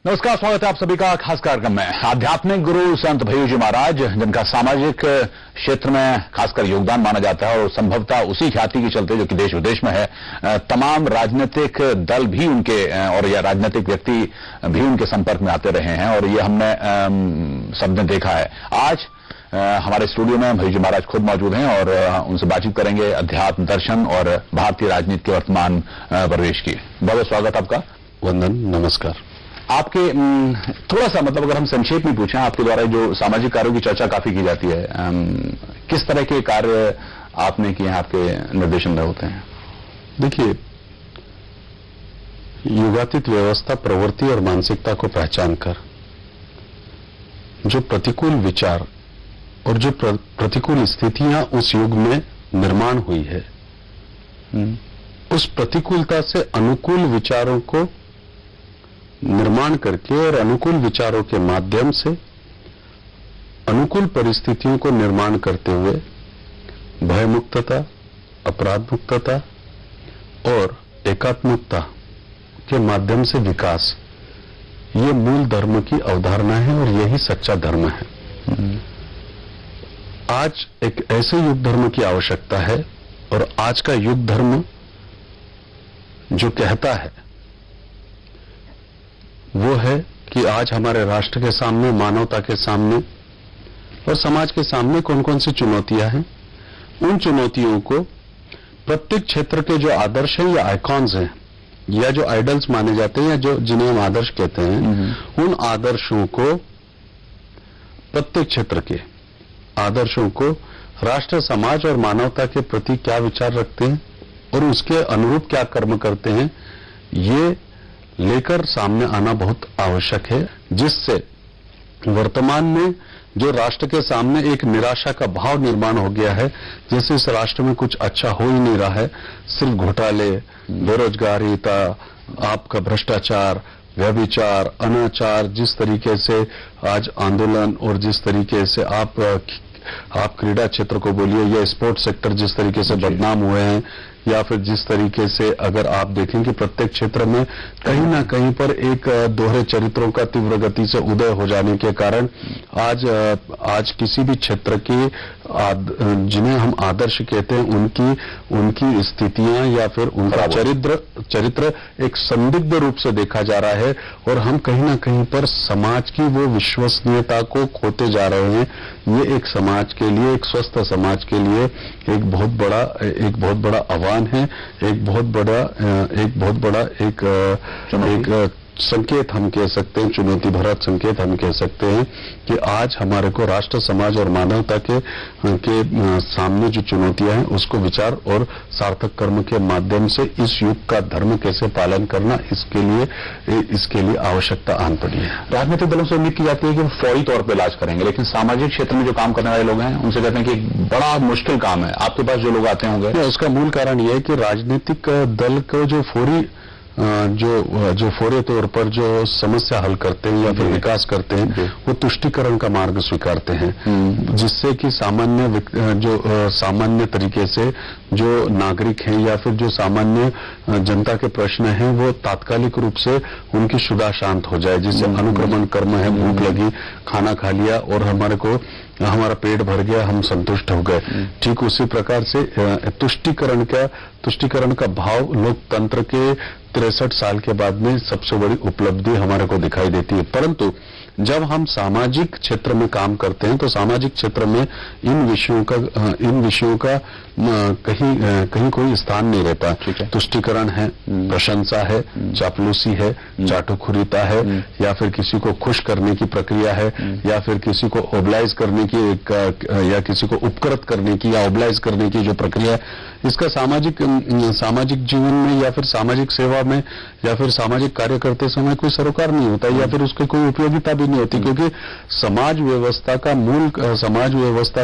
नमस्कार, स्वागत है आप सभी का खास कार्यक्रम में। आध्यात्मिक गुरु संत भय्यू जी महाराज, जिनका सामाजिक क्षेत्र में खासकर योगदान माना जाता है और संभवतः उसी ख्याति के चलते जो कि देश विदेश में है, तमाम राजनीतिक दल भी उनके और या राजनीतिक व्यक्ति भी उनके संपर्क में आते रहे हैं और ये हमने सबने देखा है। आज हमारे स्टूडियो में भय्यू जी महाराज खुद मौजूद हैं और उनसे बातचीत करेंगे अध्यात्म, दर्शन और भारतीय राजनीति के वर्तमान परिवेश की। बहुत स्वागत आपका। वंदन, नमस्कार। आपके थोड़ा सा मतलब अगर हम संक्षेप में पूछें, आपके द्वारा जो सामाजिक कार्यों की चर्चा काफी की जाती है, किस तरह के कार्य आपने किए हैं, आपके निर्देशन में होते हैं? देखिए, युगातीत व्यवस्था, प्रवृत्ति और मानसिकता को पहचान कर जो प्रतिकूल विचार और जो प्रतिकूल स्थितियां उस युग में निर्माण हुई है, उस प्रतिकूलता से अनुकूल विचारों को निर्माण करके और अनुकूल विचारों के माध्यम से अनुकूल परिस्थितियों को निर्माण करते हुए भयमुक्तता, अपराध मुक्तता और एकात्मकता के माध्यम से विकास, ये मूल धर्म की अवधारणा है और यही सच्चा धर्म है। आज एक ऐसे युग धर्म की आवश्यकता है और आज का युग धर्म जो कहता है वो है कि आज हमारे राष्ट्र के सामने, मानवता के सामने और समाज के सामने कौन कौन सी चुनौतियां हैं। उन चुनौतियों को प्रत्येक क्षेत्र के जो आदर्श हैं या आइकॉन्स हैं या जो आइडल्स माने जाते हैं या जो जिन्हें हम आदर्श कहते हैं, उन आदर्शों को, प्रत्येक क्षेत्र के आदर्शों को राष्ट्र, समाज और मानवता के प्रति क्या विचार रखते हैं और उसके अनुरूप क्या कर्म करते हैं, ये लेकर सामने आना बहुत आवश्यक है, जिससे वर्तमान में जो राष्ट्र के सामने एक निराशा का भाव निर्माण हो गया है, जैसे इस राष्ट्र में कुछ अच्छा हो ही नहीं रहा है, सिर्फ घोटाले, बेरोजगारीता, आपका भ्रष्टाचार, व्यभिचार, अनाचार, जिस तरीके से आज आंदोलन और जिस तरीके से आप क्रीड़ा क्षेत्र को बोलिए या स्पोर्ट्स सेक्टर जिस तरीके से बदनाम हुए हैं, या फिर जिस तरीके से अगर आप देखें कि प्रत्येक क्षेत्र में कहीं ना कहीं पर एक दोहरे चरित्रों का तीव्र गति से उदय हो जाने के कारण आज किसी भी क्षेत्र की जिन्हें हम आदर्श कहते हैं उनकी स्थितियां या फिर उनका चरित्र एक संदिग्ध रूप से देखा जा रहा है और हम कहीं ना कहीं पर समाज की वो विश्वसनीयता को खोते जा रहे हैं। ये एक समाज के लिए, एक स्वस्थ समाज के लिए एक बहुत बड़ा आह्वान है, एक बहुत बड़ा संकेत हम कह सकते हैं, चुनौती भरा संकेत हम कह सकते हैं कि आज हमारे को राष्ट्र, समाज और मानवता के सामने जो चुनौतियां हैं उसको विचार और सार्थक कर्म के माध्यम से इस युग का धर्म कैसे पालन करना, इसके लिए आवश्यकता आन पड़ी है। राजनीतिक दलों से उम्मीद की जाती है कि वो फौरी तौर पर इलाज करेंगे, लेकिन सामाजिक क्षेत्र में जो काम करने वाले लोग हैं उनसे कहते हैं कि बड़ा मुश्किल काम है। आपके पास जो लोग आते होंगे, उसका मूल कारण यह है कि राजनीतिक दल को जो फौरी तौर पर जो समस्या हल करते हैं या फिर विकास करते हैं, वो तुष्टीकरण का मार्ग स्वीकारते हैं, जिससे कि सामान्य तरीके से जो नागरिक हैं या फिर जो सामान्य जनता के प्रश्न हैं वो तात्कालिक रूप से उनकी शुदा शांत हो जाए, जिससे अनुक्रमण कर्म है, भूख लगी, खाना खा लिया और हमारा पेट भर गया, हम संतुष्ट हो गए। ठीक उसी प्रकार से तुष्टीकरण का भाव लोकतंत्र के 63 साल के बाद में सबसे बड़ी उपलब्धि हमारे को दिखाई देती है। परंतु जब हम सामाजिक क्षेत्र में काम करते हैं तो सामाजिक क्षेत्र में इन विषयों का कहीं कोई स्थान नहीं रहता। तुष्टीकरण है, प्रशंसा है, चापलूसी है, चाटुखुरीता है, या फिर किसी को खुश करने की प्रक्रिया है, या फिर किसी को ओबलाइज करने की या किसी को उपकृत करने की या ओबलाइज करने की जो प्रक्रिया है, इसका सामाजिक जीवन में या फिर सामाजिक सेवा में या फिर सामाजिक कार्य करते समय कोई सरोकार नहीं होता या फिर उसकी कोई उपयोगिता भी नहीं होती, क्योंकि समाज व्यवस्था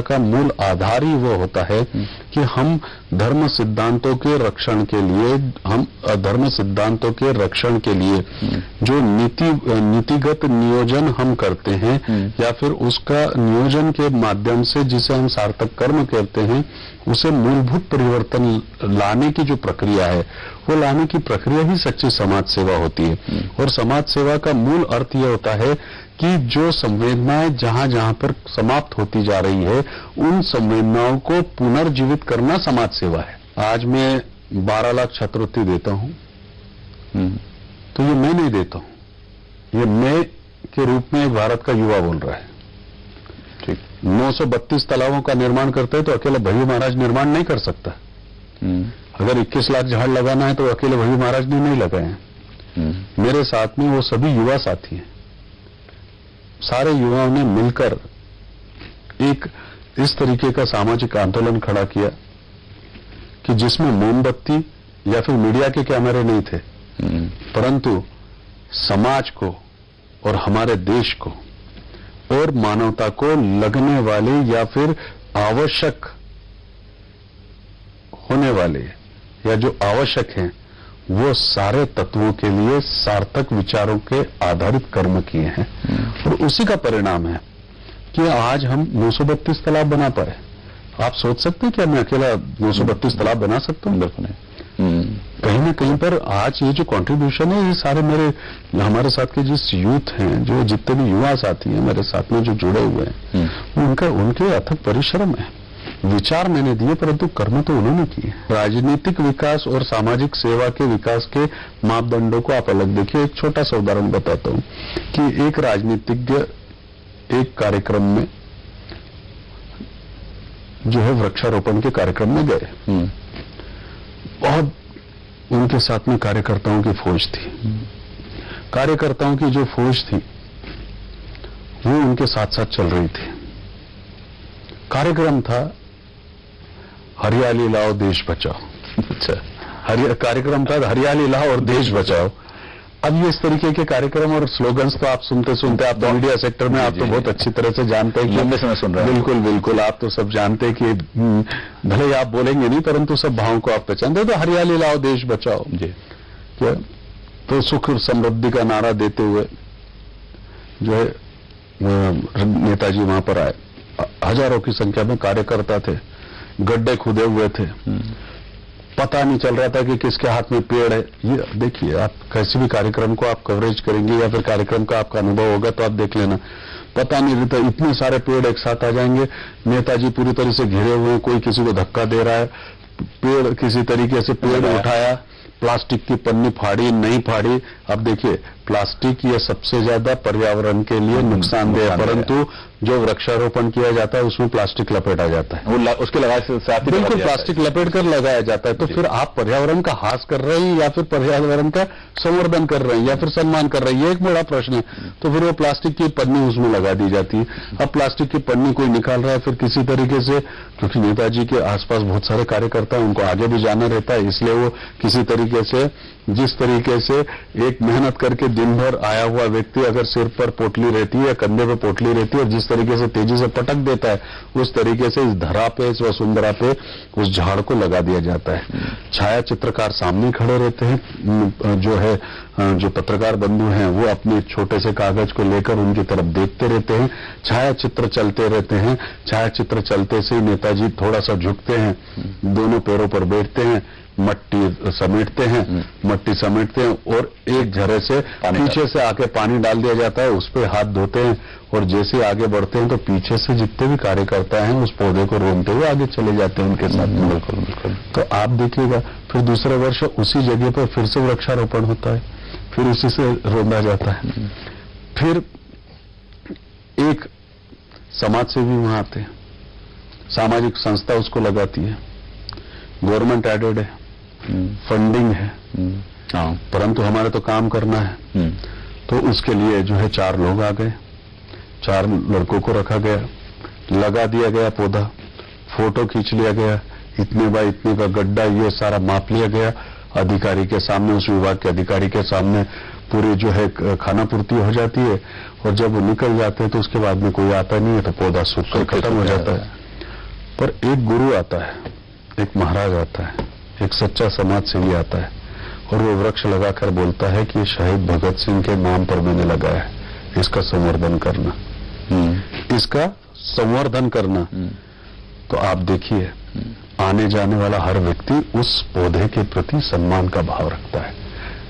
का मूल आधार ही वो होता है कि हम धर्म सिद्धांतों के रक्षण के लिए, हम धर्म सिद्धांतों के रक्षण के लिए जो नीतिगत नियोजन हम करते हैं या फिर उसका नियोजन के माध्यम से जिसे हम सार्थक कर्म कहते हैं, उसे मूलभूत परिवर्तन लाने की जो प्रक्रिया है, वो लाने की प्रक्रिया ही सच्ची समाज सेवा होती है। और समाज सेवा का मूल अर्थ यह होता है कि जो संवेदनाएं जहां जहां पर समाप्त होती जा रही है, उन संवेदनाओं को पुनर्जीवित करना समाज सेवा है। आज मैं 12 लाख छात्रवृत्ति देता हूं, तो ये मैं नहीं देता हूं, ये मैं के रूप में भारत का युवा बोल रहा है। ठीक, 932 तालाबों का निर्माण करते हैं तो अकेले भैयू महाराज निर्माण नहीं कर सकता। अगर 21 लाख झाड़ लगाना है तो अकेले भैयू महाराज ने नहीं लगाए हैं। मेरे साथ में वो सभी युवा साथी हैं। सारे युवाओं ने मिलकर एक इस तरीके का सामाजिक आंदोलन खड़ा किया कि जिसमें मोमबत्ती या फिर मीडिया के कैमरे नहीं थे, परंतु समाज को और हमारे देश को और मानवता को लगने वाले या फिर आवश्यक होने वाले या जो आवश्यक हैं, वो सारे तत्वों के लिए सार्थक विचारों के आधारित कर्म किए हैं। और उसी का परिणाम है कि आज हम 932 तालाब बना पाए। आप सोच सकते हैं कि मैं अकेला 932 तालाब बना सकता हूं? बिल्कुल नहीं। कहीं ना कहीं पर आज ये जो कंट्रीब्यूशन है, ये सारे हमारे साथ के जिस यूथ हैं, जो जितने भी युवा साथी हैं मेरे साथ में जो जुड़े हुए हैं, उनके अथक परिश्रम है। विचार मैंने दिए परंतु कर्म तो उन्होंने किए। राजनीतिक विकास और सामाजिक सेवा के विकास के मापदंडों को आप अलग देखिए। एक छोटा सा उदाहरण बताता हूं कि एक राजनीतिज्ञ एक कार्यक्रम में जो है वृक्षारोपण के कार्यक्रम में गए। बहुत उनके साथ में कार्यकर्ताओं की फौज थी। कार्यकर्ताओं की जो फौज थी वो उनके साथ साथ चल रही थी। कार्यक्रम था हरियाली लाओ देश बचाओ। अच्छा, कार्यक्रम था हरियाली लाओ और देश बचाओ। अब ये इस तरीके के कार्यक्रम और स्लोगन्स तो आप सुनते सुनते, आप तो मीडिया सेक्टर में आप तो बहुत अच्छी तरह से जानते हैं कि लंबे समय सुन रहे हैं। बिल्कुल बिल्कुल, आप तो सब जानते हैं कि भले ही आप बोलेंगे नहीं परंतु सब भावों को आप पहचानते। तो हरियाली लाओ देश बचाओ जी, क्या तो सुख समृद्धि का नारा देते हुए जो है नेताजी वहां पर आए। हजारों की संख्या में कार्यकर्ता थे, गड्ढे खुदे हुए थे, पता नहीं चल रहा था कि किसके हाथ में पेड़ है। ये देखिए, आप किसी भी कार्यक्रम को आप कवरेज करेंगे या फिर कार्यक्रम का आपका अनुभव होगा तो आप देख लेना, पता नहीं रहता इतने सारे पेड़ एक साथ आ जाएंगे। नेताजी पूरी तरह से घिरे हुए, कोई किसी को धक्का दे रहा है, पेड़ किसी तरीके से पेड़ उठाया, प्लास्टिक की पन्नी फाड़ी नहीं फाड़ी। अब देखिए, प्लास्टिक ये सबसे ज्यादा पर्यावरण के लिए नुकसानदेह है, परंतु जो वृक्षारोपण किया जाता है उसमें प्लास्टिक लपेटा जाता है। वो उसके लगाए साथ ही बिल्कुल प्लास्टिक लपेट कर लगाया जाता है। तो फिर आप पर्यावरण का हास कर रहे हैं या फिर पर्यावरण का संवर्धन कर रहे हैं या फिर सम्मान कर रहे हैं, ये एक बड़ा प्रश्न है। तो फिर वो प्लास्टिक की पन्नी उसमें लगा दी जाती है। अब प्लास्टिक की पन्नी कोई निकाल रहा है फिर किसी तरीके से, क्योंकि नेताजी के आसपास बहुत सारे कार्यकर्ता हैं, उनको आगे भी जाना रहता है, इसलिए वो किसी तरीके से, जिस तरीके से एक मेहनत करके दिन भर आया हुआ व्यक्ति अगर सिर पर पोटली रहती है या कंधे पर पोटली रहती है और जिस तरीके से तेजी से पटक देता है, उस तरीके से इस धरा पे, इस वसुंधरा पे उस झाड़ को लगा दिया जाता है। छाया चित्रकार सामने खड़े रहते हैं, जो है जो पत्रकार बंधु हैं वो अपने छोटे से कागज को लेकर उनकी तरफ देखते रहते हैं। छाया चित्र चलते रहते हैं। छाया चित्र चलते से नेताजी थोड़ा सा झुकते हैं, दोनों पैरों पर बैठते हैं, मट्टी समेटते हैं और एक झरे से पीछे से आके पानी डाल दिया जाता है, उस पर हाथ धोते हैं और जैसे आगे बढ़ते हैं तो पीछे से जितने भी कार्यकर्ता हैं उस पौधे को रोंदते हुए आगे चले जाते हैं उनके साथ में। बिल्कुल। तो आप देखिएगा, फिर दूसरे वर्ष उसी जगह पर फिर से वृक्षारोपण होता है, फिर उसी से रोंदा जाता है। फिर एक समाज सेवी वहां आते हैं, सामाजिक संस्था उसको लगाती है, गवर्नमेंट एडेड है, फंडिंग है, परंतु हमारे तो काम करना है। तो उसके लिए जो है 4 लोग आ गए, 4 लड़कों को रखा गया, लगा दिया गया पौधा, फोटो खींच लिया गया, इतने बाय इतने का गड्ढा, ये सारा माप लिया गया अधिकारी के सामने, उस विभाग के अधिकारी के सामने पूरी जो है खाना पूर्ति हो जाती है। और जब वो निकल जाते हैं तो उसके बाद में कोई आता नहीं है, तो पौधा सूख कर खत्म हो जाता है। पर एक गुरु आता है एक महाराज आता है, एक सच्चा समाज सेवी आता है और वो वृक्ष लगाकर बोलता है कि शहीद भगत सिंह के नाम पर मैंने लगाया है, इसका संवर्धन करना, इसका संवर्धन करना। तो आप देखिए आने जाने वाला हर व्यक्ति उस पौधे के प्रति सम्मान का भाव रखता है,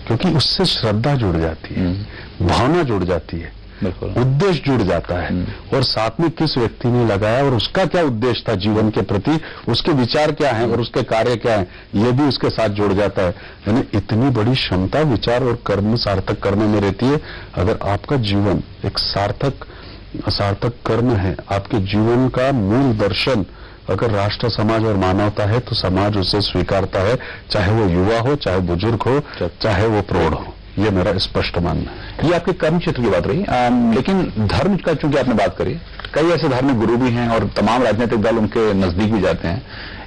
क्योंकि उससे श्रद्धा जुड़ जाती है, भावना जुड़ जाती है, उद्देश्य जुड़ जाता है, और साथ में किस व्यक्ति ने लगाया और उसका क्या उद्देश्य था जीवन के प्रति, उसके विचार क्या हैं और उसके कार्य क्या हैं, ये भी उसके साथ जुड़ जाता है। यानी इतनी बड़ी क्षमता विचार और कर्म सार्थक करने में रहती है। अगर आपका जीवन एक सार्थक कर्म है, आपके जीवन का मूल दर्शन अगर राष्ट्र, समाज और मानवता है, तो समाज उसे स्वीकारता है, चाहे वो युवा हो, चाहे बुजुर्ग हो, चाहे वो प्रौढ़ हो। ये मेरा स्पष्ट मानना है। ये आपके कर्म क्षेत्र की बात रही, लेकिन धर्म का चूंकि आपने बात करी, कई ऐसे धार्मिक गुरु भी हैं और तमाम राजनीतिक दल उनके नजदीक भी जाते हैं।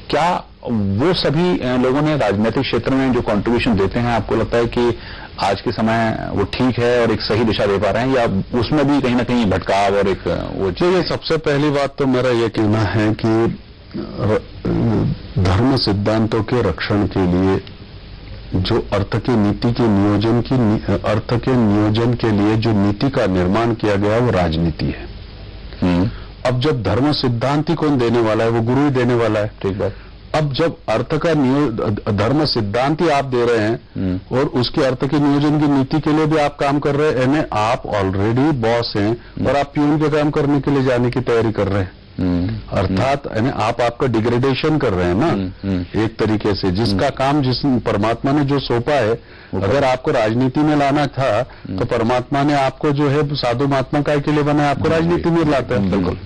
क्या वो सभी लोगों ने राजनीतिक क्षेत्र में जो कंट्रीब्यूशन देते हैं, आपको लगता है कि आज के समय वो ठीक है और एक सही दिशा दे पा रहे हैं, या उसमें भी कहीं ना कहीं भटकाव और एक वो चीज? सबसे पहली बात तो मेरा ये कहना है कि धर्म सिद्धांतों के रक्षण के लिए जो अर्थ के नियोजन के लिए जो नीति का निर्माण किया गया वो राजनीति है। अब जब धर्म सिद्धांत ही कौन देने वाला है, वो गुरु ही देने वाला है। ठीक बात। अब जब अर्थ का धर्म सिद्धांत ही आप दे रहे हैं और उसके अर्थ के नियोजन की नीति के लिए भी आप काम कर रहे हैं, यानी आप ऑलरेडी बॉस हैं और आप प्यून के काम करने के लिए जाने की तैयारी कर रहे हैं। अर्थात यानी आप आपका डिग्रेडेशन कर रहे हैं ना एक तरीके से। जिसका काम जिस परमात्मा ने जो सौंपा है, अगर आपको राजनीति में लाना था तो परमात्मा ने आपको जो है साधु महात्मा काय के लिए बनाया, आपको राजनीति में लाता है। बिल्कुल।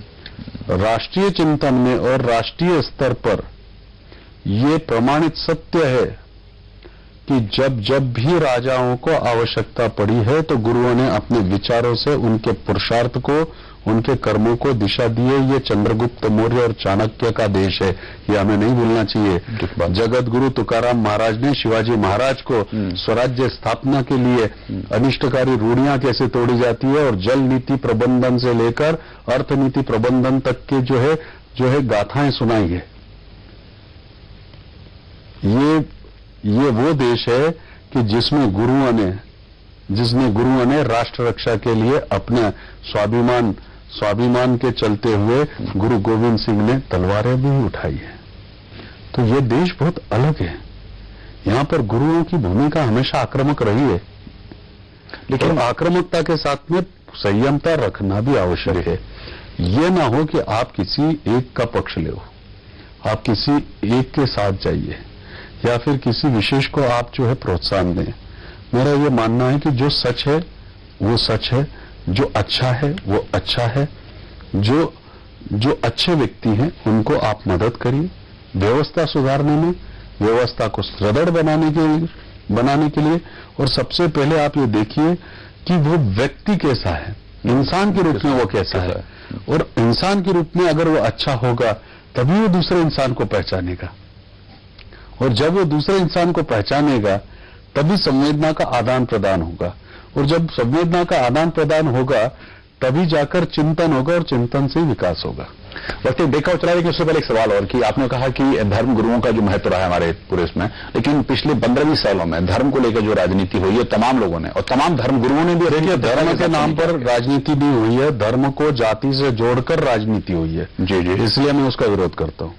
राष्ट्रीय चिंतन में और राष्ट्रीय स्तर पर ये प्रमाणित सत्य है कि जब जब भी राजाओं को आवश्यकता पड़ी है तो गुरुओं ने अपने विचारों से उनके पुरुषार्थ को, उनके कर्मों को दिशा दी है। ये चंद्रगुप्त मौर्य और चाणक्य का देश है, ये हमें नहीं भूलना चाहिए। जगत गुरु तुकाराम महाराज ने शिवाजी महाराज को स्वराज्य स्थापना के लिए अनिष्टकारी रूढ़ियां कैसे तोड़ी जाती है और जल नीति प्रबंधन से लेकर अर्थ नीति प्रबंधन तक के जो है गाथाएं सुनाई है। ये वो देश है कि जिसमें गुरुओं ने राष्ट्र रक्षा के लिए अपने स्वाभिमान के चलते हुए गुरु गोविंद सिंह ने तलवारें भी उठाई है। तो ये देश बहुत अलग है। यहां पर गुरुओं की भूमिका हमेशा आक्रामक रही है, लेकिन आक्रामकता के साथ में संयमता रखना भी आवश्यक है। ये ना हो कि आप किसी एक का पक्ष ले, आप किसी एक के साथ जाइए या फिर किसी विशेष को आप जो है प्रोत्साहन दें। मेरा ये मानना है कि जो सच है वो सच है, जो अच्छा है वो अच्छा है, जो अच्छे व्यक्ति हैं उनको आप मदद करिए व्यवस्था सुधारने में, व्यवस्था को सुदृढ़ बनाने के लिए। और सबसे पहले आप ये देखिए कि वो व्यक्ति कैसा है, इंसान के रूप में वो कैसा है, और इंसान के रूप में अगर वो अच्छा होगा तभी वो दूसरे इंसान को पहचानेगा, और जब वो दूसरे इंसान को पहचानेगा तभी संवेदना का आदान प्रदान होगा, और जब संवेदना का आदान प्रदान होगा तभी जाकर चिंतन होगा और चिंतन से विकास होगा। वक्त देखा चला, लेकिन उससे पहले एक सवाल और कि आपने कहा कि धर्म गुरुओं का जो महत्व रहा है हमारे पूरे इसमें, लेकिन पिछले 15-20 सालों में धर्म को लेकर जो राजनीति हुई है तमाम लोगों ने और तमाम धर्म गुरुओं ने भी, देखिए धर्म के नाम पर राजनीति भी हुई है, धर्म को जाति से जोड़कर राजनीति हुई है। जी जी, इसलिए मैं उसका विरोध करता हूं।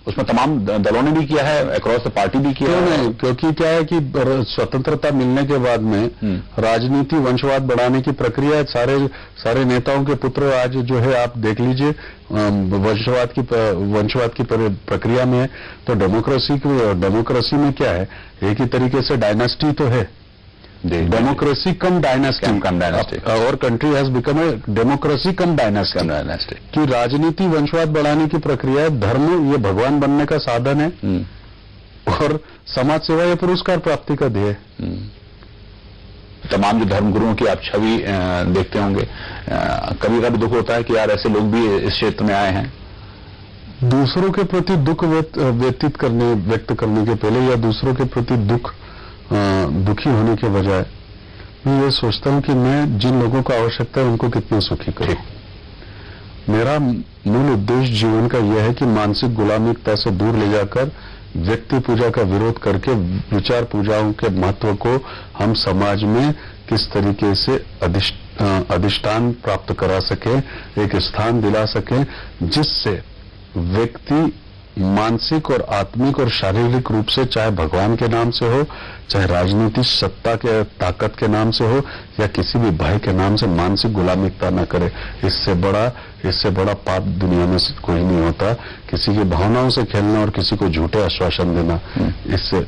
उसमें तमाम दलों ने भी किया है, अक्रॉस द पार्टी भी किया है। क्योंकि क्या है कि स्वतंत्रता मिलने के बाद में राजनीति वंशवाद बढ़ाने की प्रक्रिया है। सारे नेताओं के पुत्र आज जो है आप देख लीजिए वंशवाद की प्रक्रिया में है। तो डेमोक्रेसी में क्या है, एक ही तरीके से डायनास्टी तो है, डेमोक्रेसी कम डायनास्टी, और country has become a democracy come dynasty कि राजनीति वंशवाद बढ़ाने की प्रक्रिया है। धर्म ये भगवान बनने का साधन है और समाज सेवा ये पुरस्कार प्राप्ति का ध्येय है। तमाम जो धर्म गुरुओं की आप छवि देखते होंगे, कभी कभी दुख होता है कि यार ऐसे लोग भी इस क्षेत्र में आए हैं। दूसरों के प्रति दुख व्यक्त करने के पहले या दूसरों के प्रति दुखी होने के बजाय मैं ये सोचता हूं कि मैं जिन लोगों को आवश्यकता है उनको कितना सुखी करूं। मेरा मूल उद्देश्य जीवन का यह है कि मानसिक गुलामिता से दूर ले जाकर व्यक्ति पूजा का विरोध करके विचार पूजाओं के महत्व को हम समाज में किस तरीके से अधिष्ठान प्राप्त करा सके, एक स्थान दिला सके, जिससे व्यक्ति मानसिक और आत्मिक और शारीरिक रूप से, चाहे भगवान के नाम से हो, चाहे राजनीतिक सत्ता के ताकत के नाम से हो, या किसी भी भय के नाम से मानसिक गुलामिकता न करे। इससे बड़ा पाप दुनिया में कोई नहीं होता। किसी की भावनाओं से खेलना और किसी को झूठे आश्वासन देना,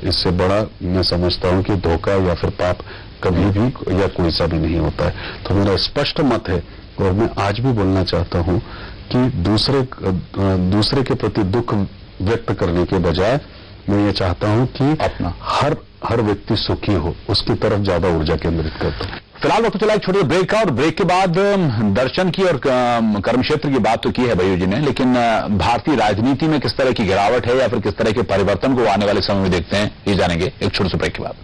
इससे बड़ा मैं समझता हूं कि धोखा या फिर पाप कभी भी या कोई सा भी नहीं होता है। तो मेरा स्पष्ट मत है, और मैं आज भी बोलना चाहता हूं कि दूसरे के प्रति दुख व्यक्त करने के बजाय मैं ये चाहता हूं कि अपना हर व्यक्ति सुखी हो, उसकी तरफ ज्यादा ऊर्जा केंद्रित करता हूं। फिलहाल वक्त चला एक छोटे ब्रेक का, और ब्रेक के बाद दर्शन की और कर्म क्षेत्र की बात तो की है भैयू जी ने, लेकिन भारतीय राजनीति में किस तरह की गिरावट है या फिर किस तरह के परिवर्तन को आने वाले समय में देखते हैं, ये जानेंगे एक छोटे से ब्रेक के बाद।